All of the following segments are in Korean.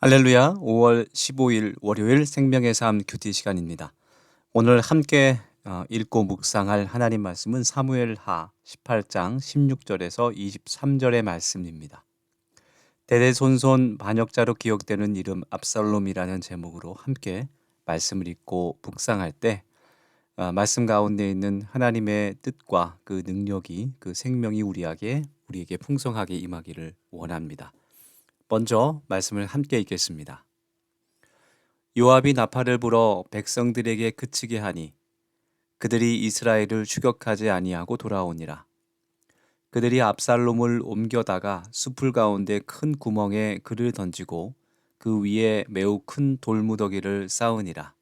할렐루야. 5월 15일 월요일 생명의 삶 큐티 시간입니다. 오늘 함께 읽고 묵상할 하나님 말씀은 사무엘하 18장 16절에서 23절의 말씀입니다. 대대손손 반역자로 기억되는 이름 압살롬이라는 제목으로 함께 말씀을 읽고 묵상할 때 말씀 가운데 있는 하나님의 뜻과 그 능력이 그 생명이 우리에게 풍성하게 임하기를 원합니다. 먼저 말씀을 함께 읽겠습니다. 요압이 나팔을 불어 백성들에게 그치게 하니 그들이 이스라엘을 추격하지 아니하고 돌아오니라. 그들이 압살롬을 옮겨다가 숲을 가운데 큰 구멍에 그를 던지고 그 위에 매우 큰 돌무더기를 쌓으니라.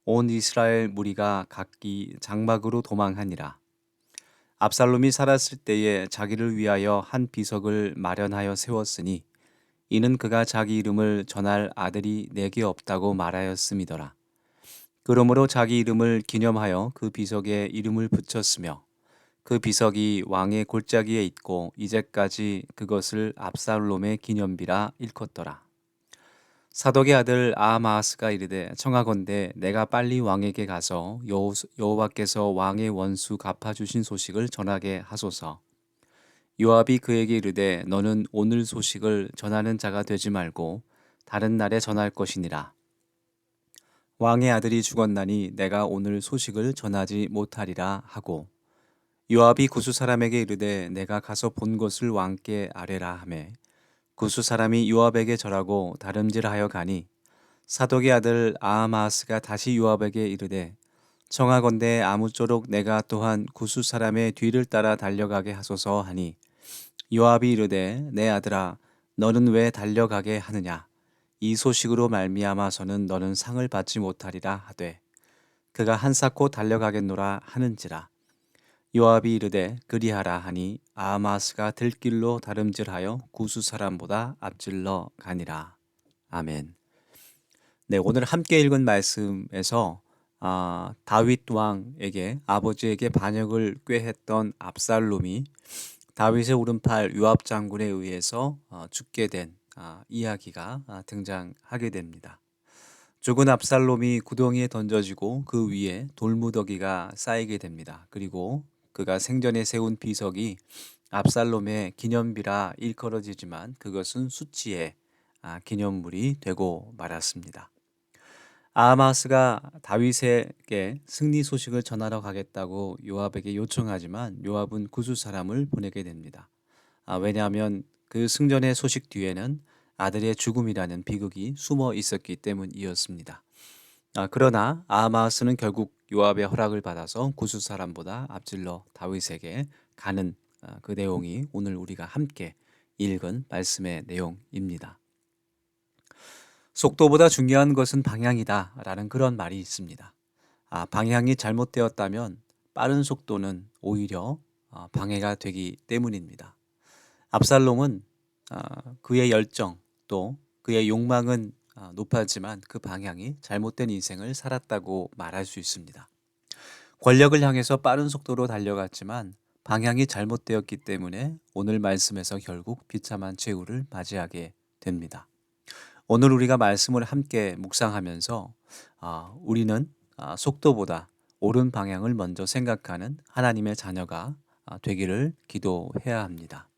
온 이스라엘 무리가 각기 장막으로 도망하니라. 압살롬이 살았을 때에 자기를 위하여 한 비석을 마련하여 세웠으니 이는 그가 자기 이름을 전할 아들이 내게 없다고 말하였음이더라. 그러므로 자기 이름을 기념하여 그 비석에 이름을 붙였으며 그 비석이 왕의 골짜기에 있고 이제까지 그것을 압살롬의 기념비라 일컫더라. 사독의 아들 아하마스가 이르되 청하건대 내가 빨리 왕에게 가서 여호와께서 왕의 원수 갚아주신 소식을 전하게 하소서. 요압이 그에게 이르되 너는 오늘 소식을 전하는 자가 되지 말고 다른 날에 전할 것이니라. 왕의 아들이 죽었나니 내가 오늘 소식을 전하지 못하리라 하고 요압이 구스 사람에게 이르되 내가 가서 본 것을 왕께 아뢰라 하매 구스 사람이 요압에게 절하고 다름질하여 가니 사독의 아들 아하마스가 다시 요압에게 이르되 청하건대 아무쪼록 내가 또한 구스 사람의 뒤를 따라 달려가게 하소서 하니 요압이 이르되 내 아들아 너는 왜 달려가게 하느냐 이 소식으로 말미암아서는 너는 상을 받지 못하리라 하되 그가 한사코 달려가겠노라 하는지라. 요압이 이르되 그리하라 하니 아하마스가 들길로 다름질하여 구스 사람보다 앞질러 가니라. 아멘. 네, 오늘 함께 읽은 말씀에서 다윗 왕에게 아버지에게 반역을 꾀했던 압살롬이 다윗의 오른팔 요압 장군에 의해서 죽게 된 이야기가 등장하게 됩니다. 죽은 압살롬이 구덩이에 던져지고 그 위에 돌무더기가 쌓이게 됩니다. 그리고 그가 생전에 세운 비석이 압살롬의 기념비라 일컬어지지만 그것은 수치의 기념물이 되고 말았습니다. 아하마스가 다윗에게 승리 소식을 전하러 가겠다고 요압에게 요청하지만 요압은 구스 사람을 보내게 됩니다. 왜냐하면 그 승전의 소식 뒤에는 아들의 죽음이라는 비극이 숨어 있었기 때문이었습니다. 그러나 아하마스는 결국 요압의 허락을 받아서 구스 사람보다 앞질러 다윗에게 가는 그 내용이 오늘 우리가 함께 읽은 말씀의 내용입니다. 속도보다 중요한 것은 방향이다 라는 그런 말이 있습니다. 방향이 잘못되었다면 빠른 속도는 오히려 방해가 되기 때문입니다. 압살롬은 그의 열정 또 그의 욕망은 높았지만 그 방향이 잘못된 인생을 살았다고 말할 수 있습니다. 권력을 향해서 빠른 속도로 달려갔지만 방향이 잘못되었기 때문에 오늘 말씀에서 결국 비참한 최후를 맞이하게 됩니다. 오늘 우리가 말씀을 함께 묵상하면서 우리는 속도보다 옳은 방향을 먼저 생각하는 하나님의 자녀가 되기를 기도해야 합니다.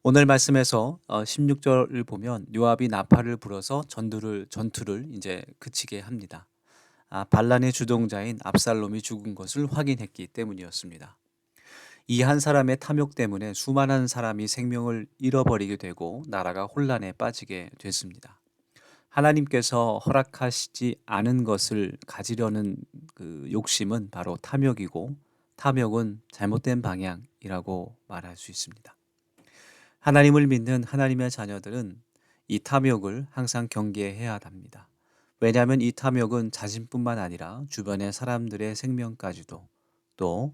오늘 말씀에서 16절을 보면 요압이 나팔을 불어서 전투를 이제 그치게 합니다. 반란의 주동자인 압살롬이 죽은 것을 확인했기 때문이었습니다. 이 한 사람의 탐욕 때문에 수많은 사람이 생명을 잃어버리게 되고 나라가 혼란에 빠지게 됐습니다. 하나님께서 허락하시지 않은 것을 가지려는 그 욕심은 바로 탐욕이고 탐욕은 잘못된 방향이라고 말할 수 있습니다. 하나님을 믿는 하나님의 자녀들은 이 탐욕을 항상 경계해야 합니다. 왜냐하면 이 탐욕은 자신뿐만 아니라 주변의 사람들의 생명까지도 또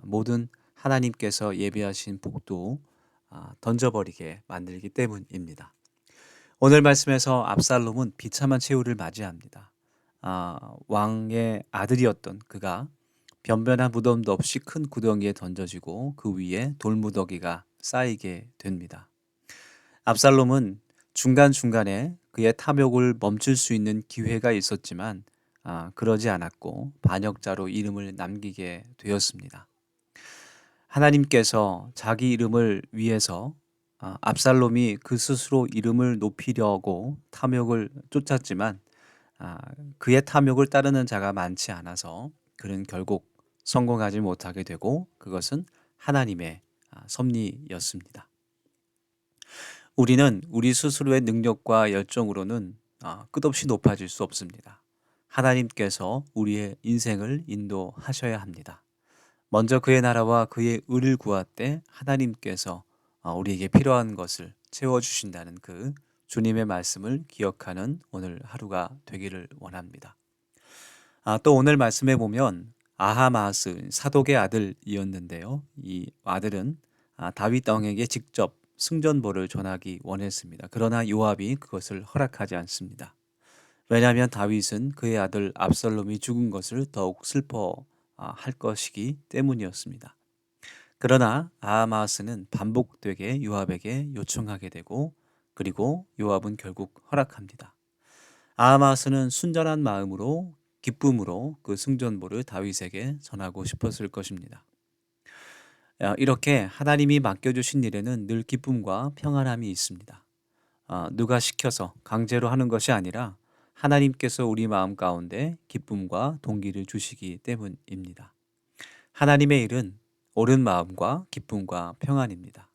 모든 하나님께서 예비하신 복도 던져버리게 만들기 때문입니다. 오늘 말씀에서 압살롬은 비참한 최후를 맞이합니다. 왕의 아들이었던 그가 변변한 무덤도 없이 큰 구덩이에 던져지고 그 위에 돌무더기가 쌓이게 됩니다. 압살롬은 중간중간에 그의 탐욕을 멈출 수 있는 기회가 있었지만 그러지 않았고 반역자로 이름을 남기게 되었습니다. 하나님께서 자기 이름을 위해서 압살롬이 그 스스로 이름을 높이려고 탐욕을 쫓았지만 그의 탐욕을 따르는 자가 많지 않아서 그는 결국 성공하지 못하게 되고 그것은 하나님의 섭리였습니다. 우리는 우리 스스로의 능력과 열정으로는 끝없이 높아질 수 없습니다. 하나님께서 우리의 인생을 인도하셔야 합니다. 먼저 그의 나라와 그의 의를 구할 때 하나님께서 우리에게 필요한 것을 채워주신다는 그 주님의 말씀을 기억하는 오늘 하루가 되기를 원합니다. 또 오늘 말씀에 보면 아하마스 사독의 아들이었는데요. 이 아들은 다윗 왕에게 직접 승전보를 전하기 원했습니다. 그러나 요압이 그것을 허락하지 않습니다. 왜냐하면 다윗은 그의 아들 압살롬이 죽은 것을 더욱 슬퍼할 것이기 때문이었습니다. 그러나 아하마스는 반복되게 요압에게 요청하게 되고 그리고 요압은 결국 허락합니다. 아하마스는 순전한 마음으로 기쁨으로 그 승전보를 다윗에게 전하고 싶었을 것입니다. 이렇게 하나님이 맡겨주신 일에는 늘 기쁨과 평안함이 있습니다. 누가 시켜서 강제로 하는 것이 아니라 하나님께서 우리 마음 가운데 기쁨과 동기를 주시기 때문입니다. 하나님의 일은 옳은 마음과 기쁨과 평안입니다.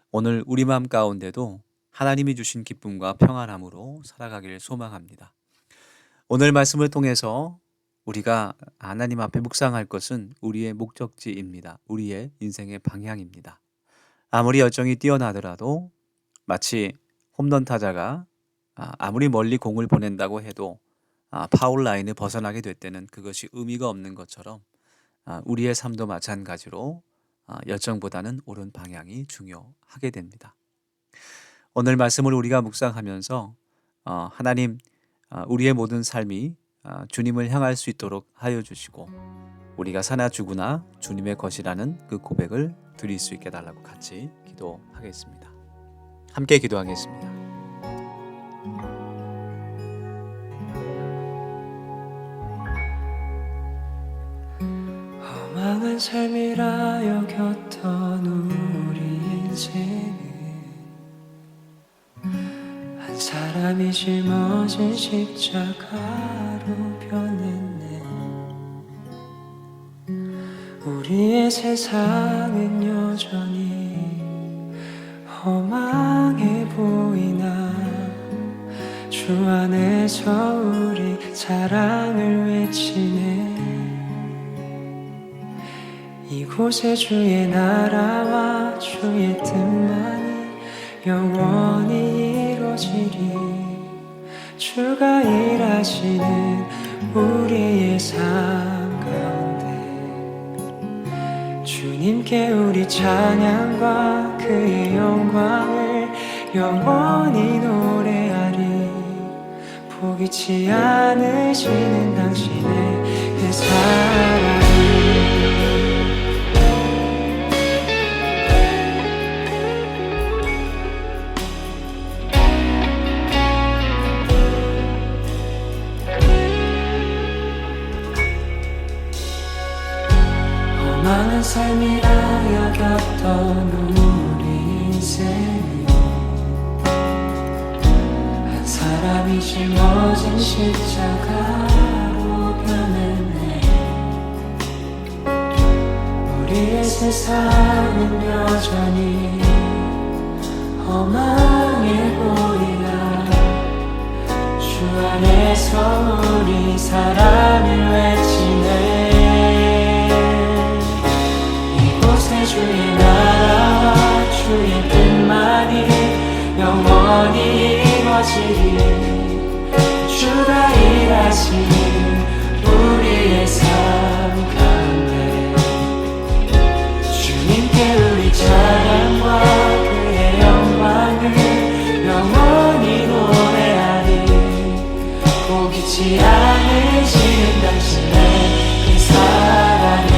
오늘 우리 마음 가운데도 하나님이 주신 기쁨과 평안함으로 살아가길 소망합니다. 오늘 말씀을 통해서 우리가 하나님 앞에 묵상할 것은 우리의 목적지입니다. 우리의 인생의 방향입니다. 아무리 열정이 뛰어나더라도 마치 홈런 타자가 아무리 멀리 공을 보낸다고 해도 파울 라인을 벗어나게 될 때는 그것이 의미가 없는 것처럼 우리의 삶도 마찬가지로 열정보다는 옳은 방향이 중요하게 됩니다. 오늘 말씀을 우리가 묵상하면서 하나님 우리의 모든 삶이 주님을 향할 수 있도록 하여 주시고 우리가 사나 죽으나 주님의 것이라는 그 고백을 드릴 수 있게 달라고 같이 기도하겠습니다. 함께 기도하겠습니다. 허망한 삶이라 여겼던 우리 인생은 한 사람이 짊어진 십자가로 변했네. 우리의 세상은 여전히 험하게 보이나 주 안에서 우리 사랑을 외치네. 이곳에 주의 나라와 주의 뜻만이 영원히 이루어지리. 주가 일하시는 우리의 삶 가운데 주님께 우리 찬양과 그의 영광을 영원히 노래하리. 포기치 않으시는 당신의 그 사랑이 험한 삶이라 여겼던 우리 인생이 한 사람이 짊어진 십자가로 변했네. 우리의 세상은 여전히 험하게 보이나 주 안에서 우리 사랑을 외치네. 주의 나라와 주의 뜻만이 영원히 이루어지리. 주가 일하시는 우리의 삶 가운데 주님께 우리 찬양과 그의 영광을 영원히 노래하리. 포기치 않으시는 당신의 그 사랑이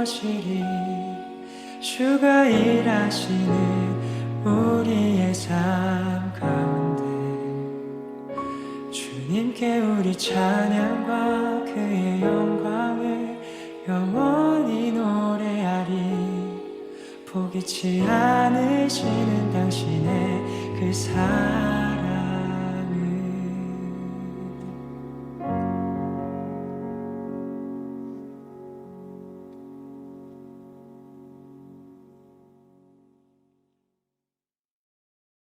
이루어지리 주가 일하시는 우리의 삶 가운데 주님께 우리 찬양과 그의 영광을 영원히 노래하리 포기치 않으시는 당신의 그 사랑